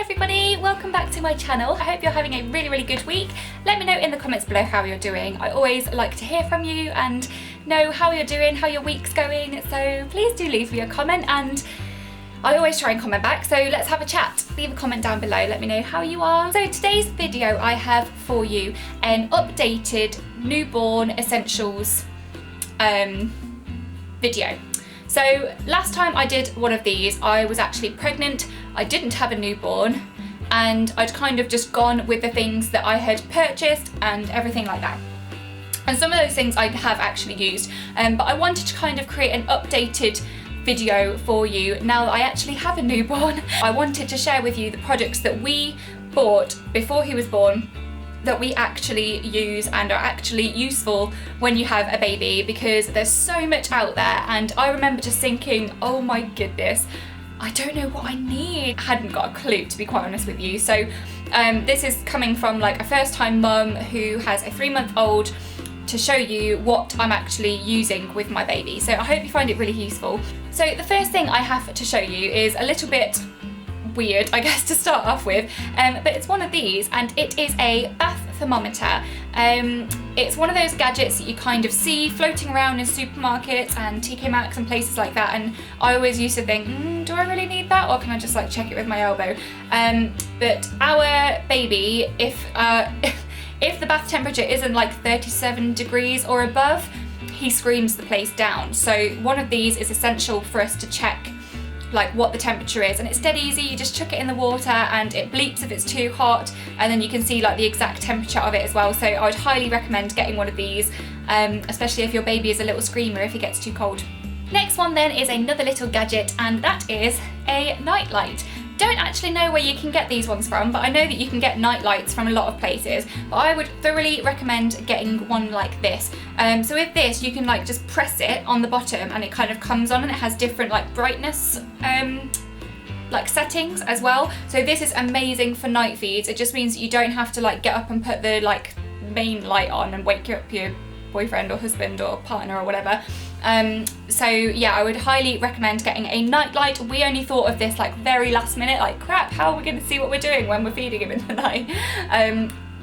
everybody, welcome back to my channel. I hope you're having a really good week. Let me know in the comments below how you're doing. I always like to hear from you and know how you're doing, how your week's going, so please do leave me a comment, and I always try and comment back, so let's have a chat. Leave a comment down below, let me know how you are. So today's video I have for you an updated newborn essentials video. So last time I did one of these, I was actually pregnant, I didn't have a newborn, and I'd kind of just gone with the things that I had purchased and everything like that. And some of those things I have actually used, but I wanted to kind of create an updated video for you now that I actually have a newborn. I wanted to share with you the products that we bought before he was born that we actually use and are actually useful when you have a baby, because there's so much out there, and I remember just thinking, oh my goodness, I don't know what I need. I hadn't got a clue, to be quite honest with you. So this is coming from like a first-time mum who has a 3-month-old to show you what I'm actually using with my baby. So I hope you find it really useful. So the first thing I have to show you is a little bit weird, I guess, to start off with, but it's one of these, and it is a bath thermometer. It's one of those gadgets that you kind of see floating around in supermarkets and TK Maxx and places like that, and I always used to think, do I really need that, or can I just like check it with my elbow? But our baby, if the bath temperature isn't like 37 degrees or above, he screams the place down. So one of these is essential for us to check like what the temperature is, and it's dead easy. You just chuck it in the water and it bleeps if it's too hot, and then you can see like the exact temperature of it as well. So I would highly recommend getting one of these, especially if your baby is a little screamer if it gets too cold. Next one then is another little gadget, and that is a night light. Don't actually know where you can get these ones from, but I know that you can get night lights from a lot of places, but I would thoroughly recommend getting one like this. So with this, you can like just press it on the bottom and it kind of comes on, and it has different like brightness like settings as well. So this is amazing for night feeds. It just means that you don't have to like get up and put the like main light on and wake up your boyfriend or husband or partner or whatever. So yeah, I would highly recommend getting a night light. We only thought of this like very last minute, like crap, how are we going to see what we're doing when we're feeding him in the night?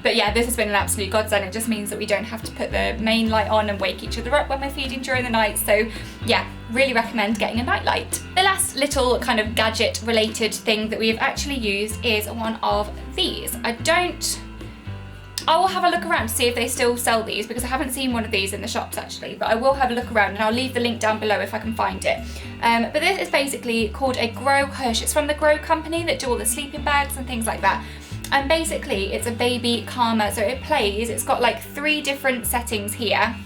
But yeah, this has been an absolute godsend. It just means that we don't have to put the main light on and wake each other up when we're feeding during the night. So yeah, really recommend getting a night light. The last little kind of gadget related thing that we've actually used is one of these. I will have a look around to see if they still sell these, because I haven't seen one of these in the shops actually, but I will have a look around and I'll leave the link down below if I can find it. But this is basically called a Grow Hush. It's from the Grow company that do all the sleeping bags and things like that. And basically it's a baby calmer, so it plays, it's got like 3 different settings here.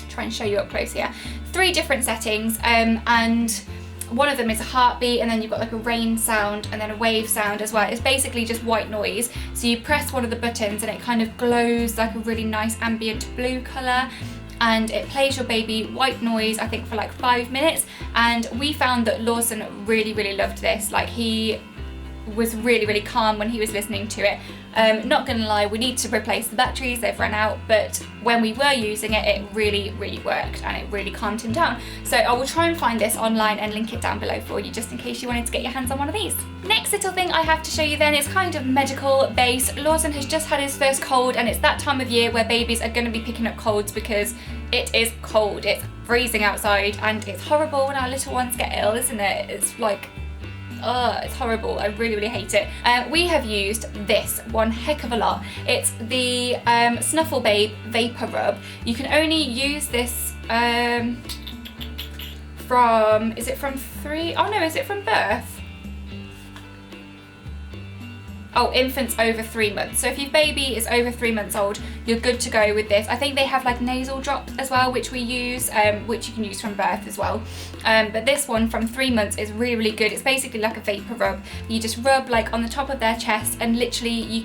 Try and show you up close here. 3 different settings, and one of them is a heartbeat, and then you've got like a rain sound and then a wave sound as well. It's basically just white noise. So you press one of the buttons and it kind of glows like a really nice ambient blue colour, and it plays your baby white noise, I think for like 5 minutes. And we found that Lawson really loved this. Like he was really calm when he was listening to it. Not gonna lie, we need to replace the batteries, they've run out, but when we were using it, it really worked and it really calmed him down. So I will try and find this online and link it down below for you, just in case you wanted to get your hands on one of these. Next little thing I have to show you then is kind of medical based. Lawson has just had his first cold, and it's that time of year where babies are gonna be picking up colds because it is cold, it's freezing outside, and it's horrible when our little ones get ill, isn't it? It's like, it's horrible. I really hate it. We have used this one heck of a lot. It's the Snuffle Babe Vapor Rub. You can only use this from, is it from birth? Oh, infants over 3 months. So if your baby is over 3 months old, you're good to go with this. I think they have like nasal drops as well, which we use, which you can use from birth as well. But this one from 3 months is really good. It's basically like a vapor rub. You just rub like on the top of their chest, and literally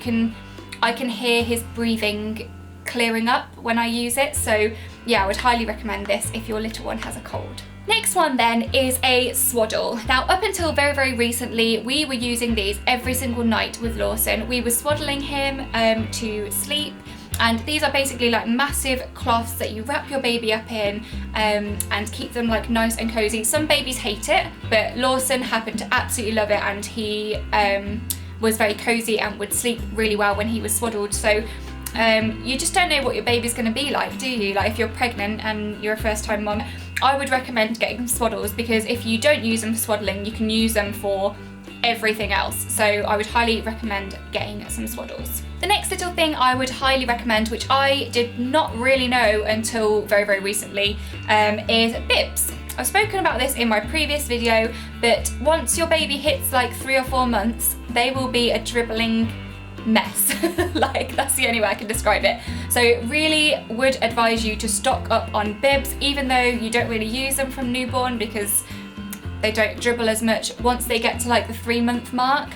I can hear his breathing clearing up when I use it. So yeah, I would highly recommend this if your little one has a cold. Next one then is a swaddle. Now up until very recently, we were using these every single night with Lawson. We were swaddling him to sleep, and these are basically like massive cloths that you wrap your baby up in and keep them like nice and cozy. Some babies hate it, but Lawson happened to absolutely love it, and he was very cozy and would sleep really well when he was swaddled. So you just don't know what your baby's going to be like, do you? Like if you're pregnant and you're a first time mom, I would recommend getting swaddles, because if you don't use them for swaddling, you can use them for everything else. So I would highly recommend getting some swaddles. The next little thing I would highly recommend, which I did not really know until very, very recently, is bibs. I've spoken about this in my previous video, but once your baby hits like 3 or 4 months, they will be a dribbling mess. Like, that's the only way I can describe it. So really would advise you to stock up on bibs, even though you don't really use them from newborn because they don't dribble as much. Once they get to like the 3-month mark,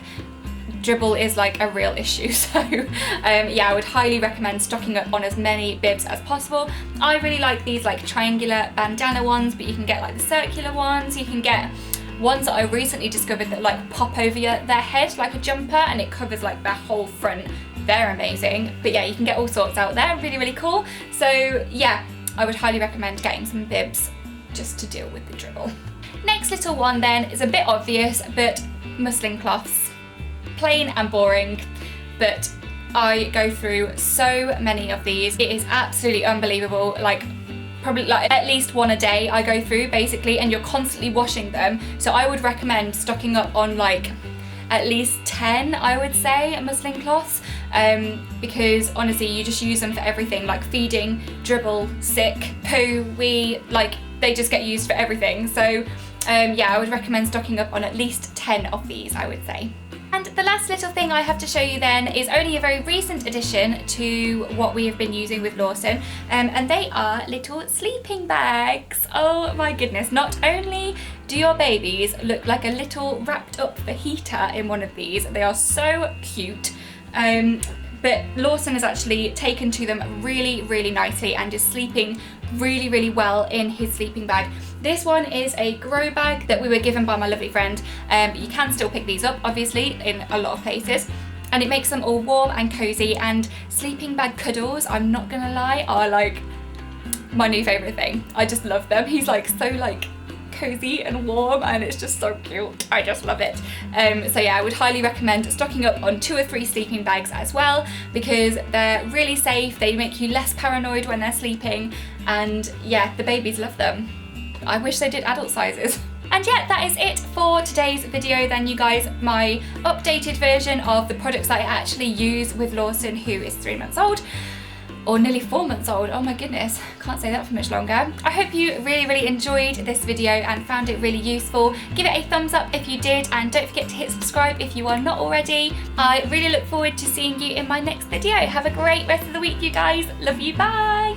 dribble is like a real issue. So yeah, I would highly recommend stocking up on as many bibs as possible. I really like these like triangular bandana ones, but you can get like the circular ones. You can get ones that I recently discovered that like pop over their head like a jumper, and it covers like their whole front. They're amazing. But yeah, you can get all sorts out there, really, really cool. So yeah, I would highly recommend getting some bibs just to deal with the dribble. Next little one then is a bit obvious, but muslin cloths. Plain and boring, but I go through so many of these. It is absolutely unbelievable. Like probably like at least one a day I go through basically, and you're constantly washing them. So I would recommend stocking up on like at least 10, I would say, muslin cloths, because honestly you just use them for everything, like feeding, dribble, sick, poo, wee, like they just get used for everything. So yeah, I would recommend stocking up on at least 10 of these, I would say. And the last little thing I have to show you then is only a very recent addition to what we have been using with Lawson, and they are little sleeping bags. Oh my goodness, not only do your babies look like a little wrapped up fajita in one of these, they are so cute, but Lawson has actually taken to them really, really nicely and is sleeping really, really well in his sleeping bag. This one is a grow bag that we were given by my lovely friend. You can still pick these up, obviously, in a lot of places. And it makes them all warm and cozy, and sleeping bag cuddles, I'm not gonna lie, are like my new favourite thing. I just love them. He's like so like cozy and warm, and it's just so cute. I just love it. So yeah, I would highly recommend stocking up on 2 or 3 sleeping bags as well, because they're really safe. They make you less paranoid when they're sleeping, and yeah, the babies love them. I wish they did adult sizes. And yeah, that is it for today's video then, you guys. My updated version of the products that I actually use with Lawson, who is 3 months old. Or nearly 4 months old. Oh my goodness, can't say that for much longer. I hope you really, really enjoyed this video and found it really useful. Give it a thumbs up if you did, and don't forget to hit subscribe if you are not already. I really look forward to seeing you in my next video. Have a great rest of the week, you guys. Love you, bye.